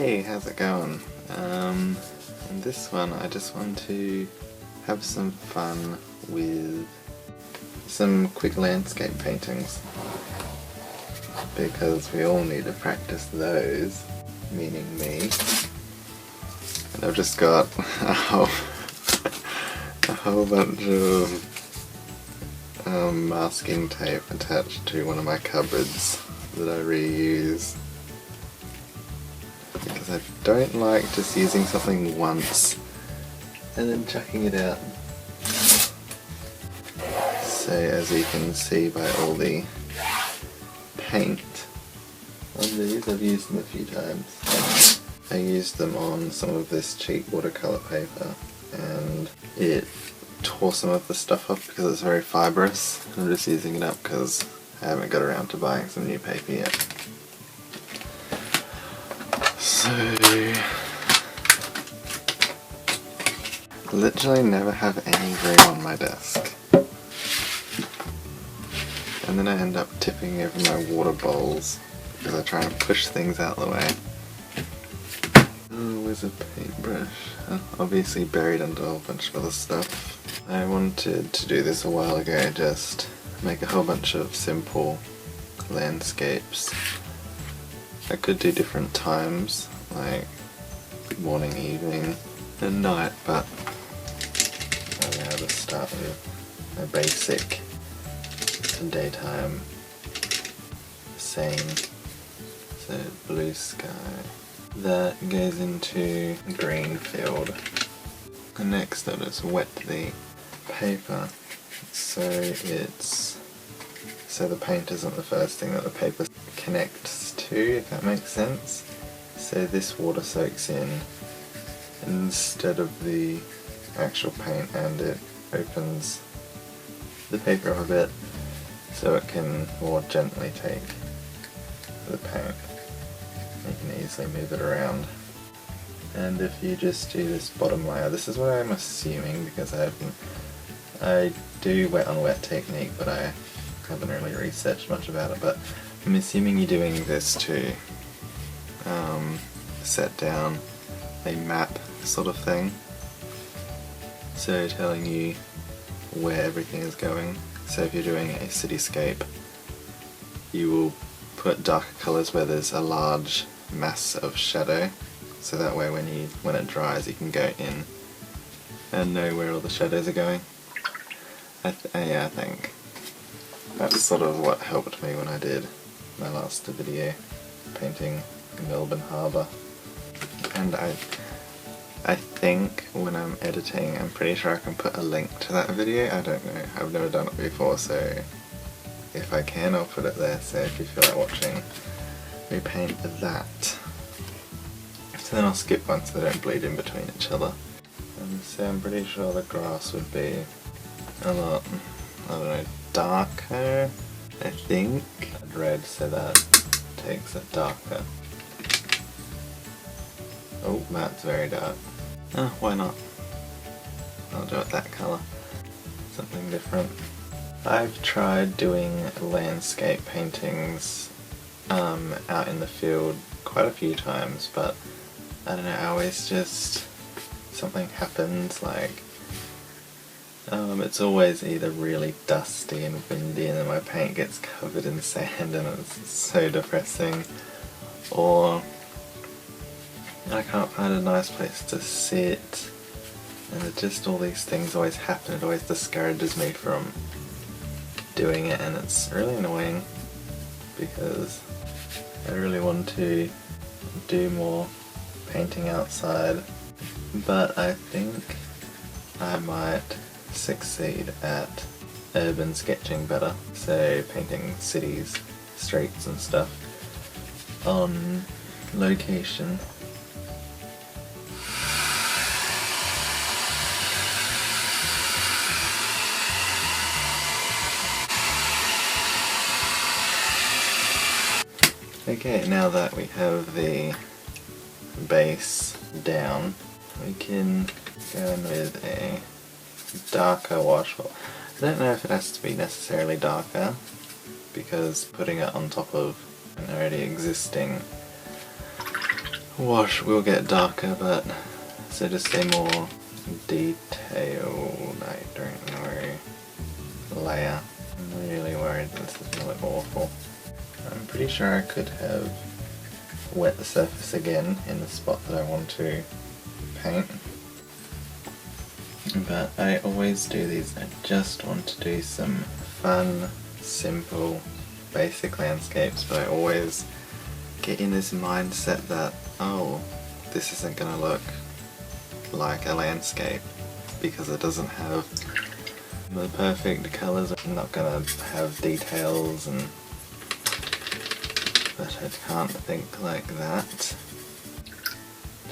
Hey, how's it going? In this one I just want to have some fun with some quick landscape paintings, because we all need to practice those, meaning me. And I've just got a whole bunch of masking tape attached to one of my cupboards that I reuse, because I don't like just using something once and then chucking it out. So as you can see by all the paint on these, I've used them a few times. I used them on some of this cheap watercolour paper and it tore some of the stuff off because it's very fibrous. I'm just using it up because I haven't got around to buying some new paper yet. So, I literally never have any room on my desk. And then I end up tipping over my water bowls because I try and push things out the way. Oh, where's a paintbrush? Obviously buried under a whole bunch of other stuff. I wanted to do this a while ago, just make a whole bunch of simple landscapes. I could do different times, like morning, evening, and night, but I'm now just start with a basic daytime scene. So blue sky. That goes into a green field. And next I'll just wet the paper so the paint isn't the first thing that the paper connects to, if that makes sense. So this water soaks in instead of the actual paint, and it opens the paper up a bit so it can more gently take the paint. You can easily move it around. And if you just do this bottom layer, this is what I'm assuming because I do wet on wet technique, but I haven't really researched much about it, but I'm assuming you're doing this to set down a map sort of thing. So telling you where everything is going. So if you're doing a cityscape, you will put darker colours where there's a large mass of shadow, so that way when it dries you can go in and know where all the shadows are going. I think that's sort of what helped me when I did my last video painting Melbourne Harbour. And I think when I'm editing, I'm pretty sure I can put a link to that video. I don't know, I've never done it before, so if I can I'll put it there, so if you feel like watching me paint that. So then I'll skip one so they don't bleed in between each other. And so I'm pretty sure the grass would be a lot, I don't know, darker, I think. Red, so that takes it darker. Oh, that's very dark. Oh, why not? I'll do it that colour. Something different. I've tried doing landscape paintings out in the field quite a few times, but I don't know, I always just, something happens, like it's always either really dusty and windy and then my paint gets covered in sand and it's so depressing, or I can't find a nice place to sit, and just all these things always happen. It always discourages me from doing it, and it's really annoying because I really want to do more painting outside, but I think I might succeed at urban sketching better, so painting cities, streets and stuff on location. Okay, now that we have the base down, we can go in with a darker wash. I don't know if it has to be necessarily darker, because putting it on top of an already existing wash will get darker, but so to stay more detailed, I don't know, layer. I'm really worried this is gonna look awful. I'm pretty sure I could have wet the surface again in the spot that I want to paint. But I always do these, I just want to do some fun, simple, basic landscapes, but I always get in this mindset that, oh, this isn't going to look like a landscape because it doesn't have the perfect colours. I'm not going to have details, but I can't think like that.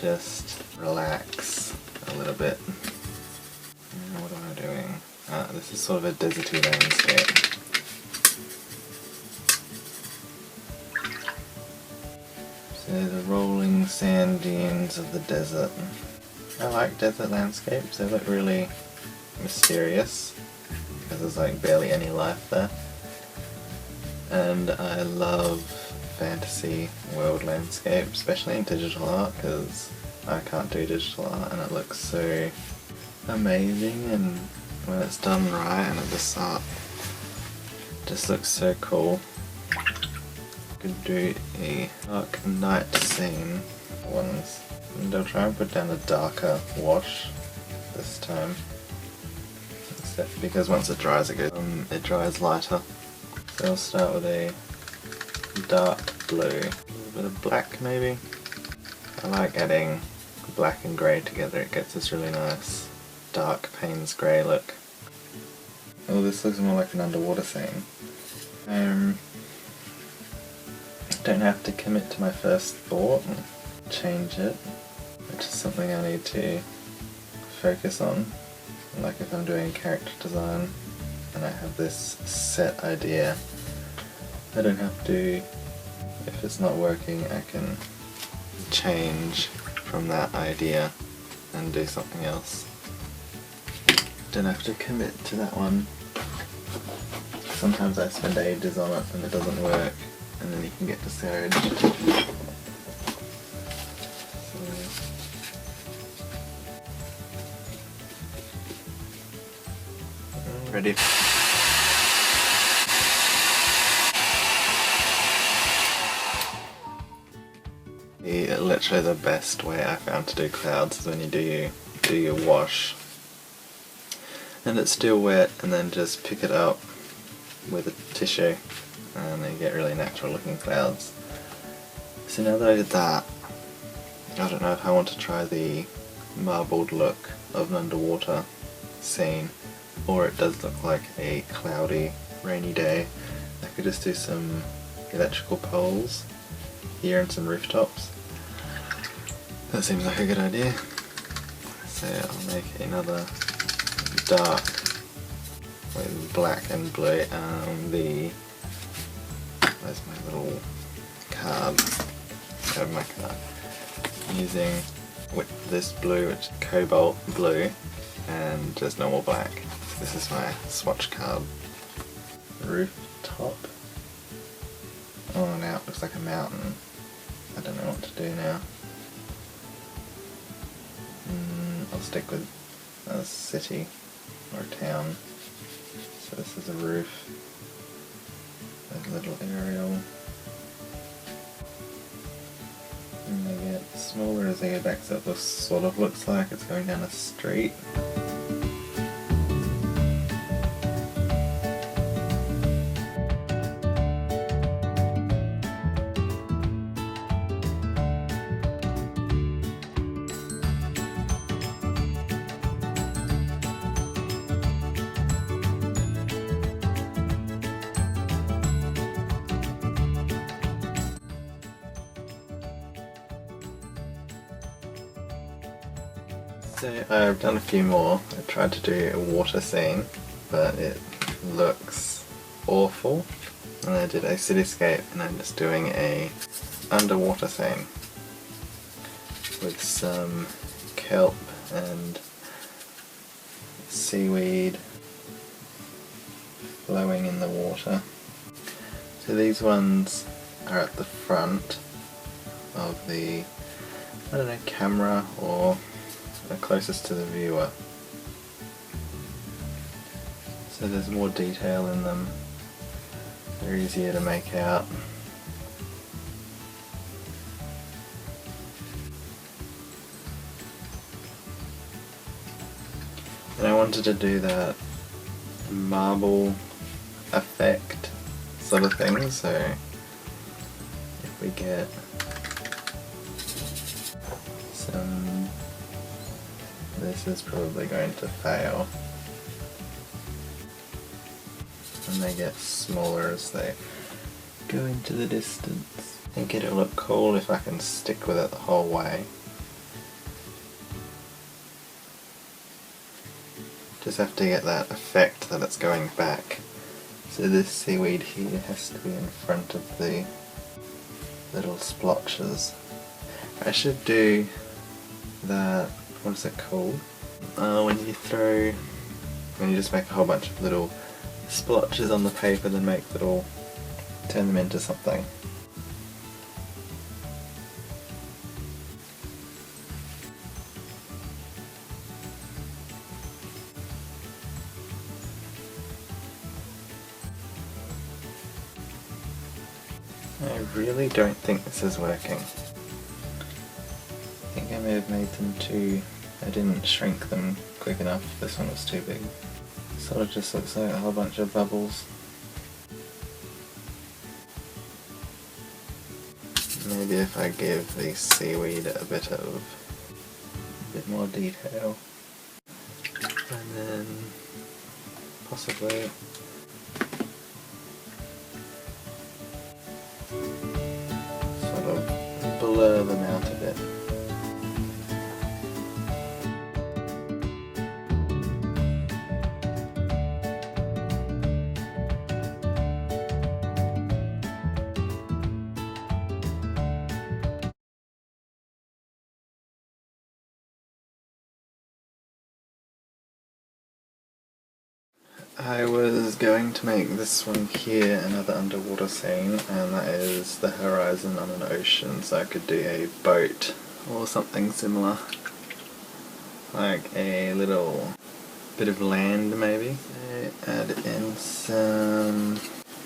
Just relax a little bit. What am I doing? This is sort of a deserty landscape. So the rolling sand dunes of the desert. I like desert landscapes, they look really mysterious because there's like barely any life there. And I love fantasy world landscapes, especially in digital art, because I can't do digital art and it looks so amazing, and when it's done right and it just looks so cool. Could do a dark night scene ones, and I'll try and put down a darker wash this time, because once it dries it dries lighter. So I'll start with a dark blue, a little bit of black maybe. I like adding black and grey together, it gets this really nice dark Payne's grey look. Oh, this looks more like an underwater scene. Don't have to commit to my first thought and change it, which is something I need to focus on. Like if I'm doing character design and I have this set idea, I don't have to, if it's not working, I can change from that idea and do something else. Don't have to commit to that one. Sometimes I spend ages on it and it doesn't work, and then you can get discouraged. Ready? Literally the best way I found to do clouds is when you do your wash and it's still wet, and then just pick it up with a tissue and you get really natural looking clouds. So now that I did that, I don't know if I want to try the marbled look of an underwater scene, or it does look like a cloudy, rainy day. I could just do some electrical poles here and some rooftops. That seems like a good idea. So I'll make another dark with black and blue. Where's my little card? Grab my card. Using this blue, which is cobalt blue, and just normal black. So this is my swatch card. Rooftop. Oh, now it looks like a mountain. I don't know what to do now. I'll stick with a city or a town. So this is a roof. A little aerial. And they get smaller as they go back, so it sort of looks like it's going down a street. So I've done a few more. I tried to do a water scene, but it looks awful. And I did a cityscape, and I'm just doing a underwater scene with some kelp and seaweed flowing in the water. So these ones are at the front of the I don't know, camera or the closest to the viewer. So there's more detail in them. They're easier to make out. And I wanted to do that marble effect sort of thing, so if we get some, this is probably going to fail, and they get smaller as they go into the distance. I think it'll look cool if I can stick with it the whole way. Just have to get that effect that it's going back. So this seaweed here has to be in front of the little splotches. I should do that, what is it called? When you just make a whole bunch of little splotches on the paper, then turn them into something. I really don't think this is working. I think I may have made them I didn't shrink them quick enough. This one was too big. Sort of just looks like a whole bunch of bubbles. Maybe if I give the seaweed a bit more detail. And then possibly sort of blur them out a bit. I was going to make this one here another underwater scene, and that is the horizon on an ocean, so I could do a boat or something similar. Like a little bit of land maybe. So add in some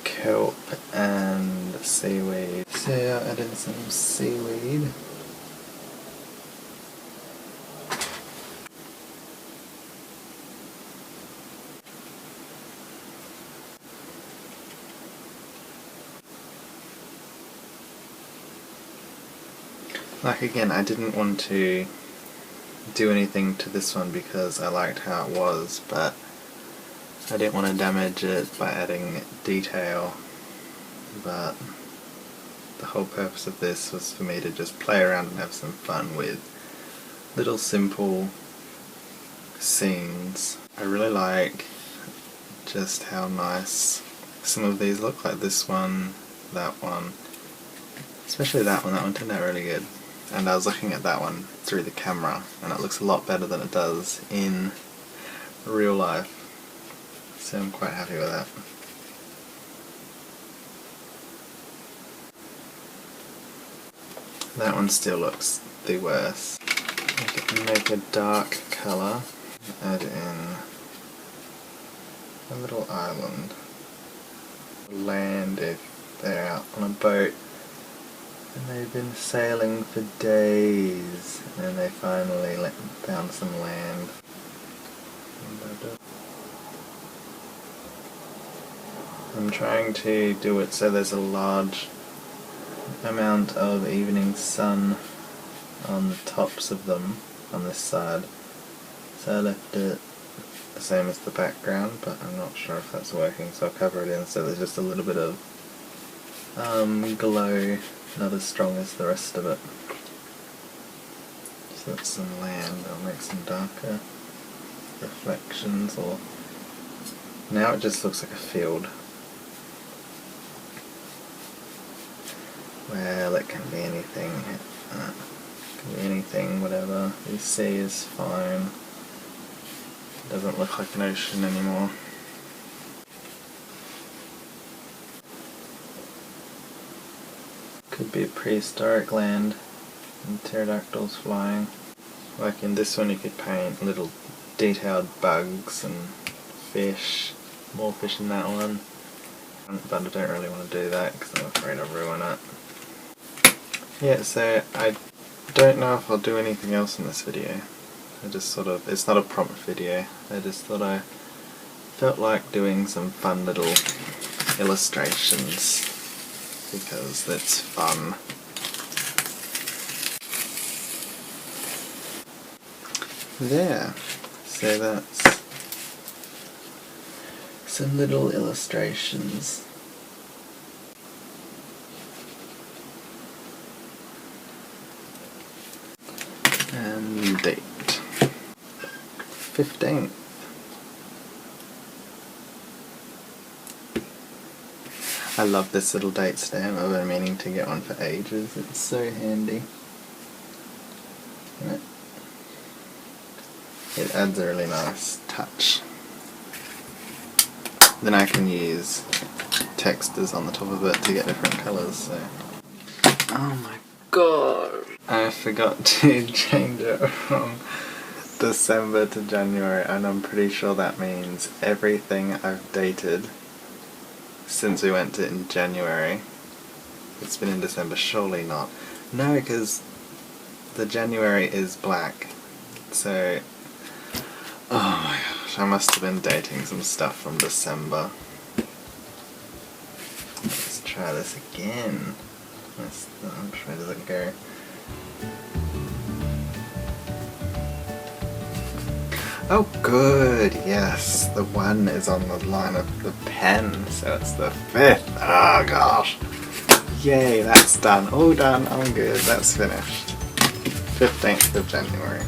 kelp and seaweed. So I'll add in some seaweed. Like again, I didn't want to do anything to this one because I liked how it was, but I didn't want to damage it by adding detail. But the whole purpose of this was for me to just play around and have some fun with little simple scenes. I really like just how nice some of these look, like this one, that one, especially that one turned out really good. And I was looking at that one through the camera, and it looks a lot better than it does in real life. So I'm quite happy with that. That one still looks the worst. Make a dark colour, add in a little island. Land if they're out on a boat. And they've been sailing for days, and they finally found some land. I'm trying to do it so there's a large amount of evening sun on the tops of them on this side. So I left it the same as the background, but I'm not sure if that's working, so I'll cover it in so there's just a little bit of glow. Not as strong as the rest of it. So that's some land. I'll make some darker reflections, or now it just looks like a field. Well, it can be anything. It can be anything, whatever. The sea is fine. It doesn't look like an ocean anymore. Could be a prehistoric land. and pterodactyls flying. Like in this one you could paint little detailed bugs and fish, more fish in that one. But I don't really want to do that because I'm afraid I'll ruin it. Yeah, so I don't know if I'll do anything else in this video. I just sort of, it's not a prompt video, I just thought I felt like doing some fun little illustrations because that's fun. There, so that's some little illustrations. And date 15th. I love this little date stamp. I've been meaning to get one for ages. It's so handy. It adds a really nice touch. Then I can use textures on the top of it to get different colours. So. Oh my god! I forgot to change it from December to January, and I'm pretty sure that means everything I've dated since we went to in January, it's been in December. Surely not. No, because the January is black. So, oh my gosh, I must have been dating some stuff from December. Let's try this again. Where does it go? Oh good, yes, the 1 is on the line of the pen, so it's the 5th. Oh gosh. Yay, that's done. All done, I'm good, that's finished. 15th of January.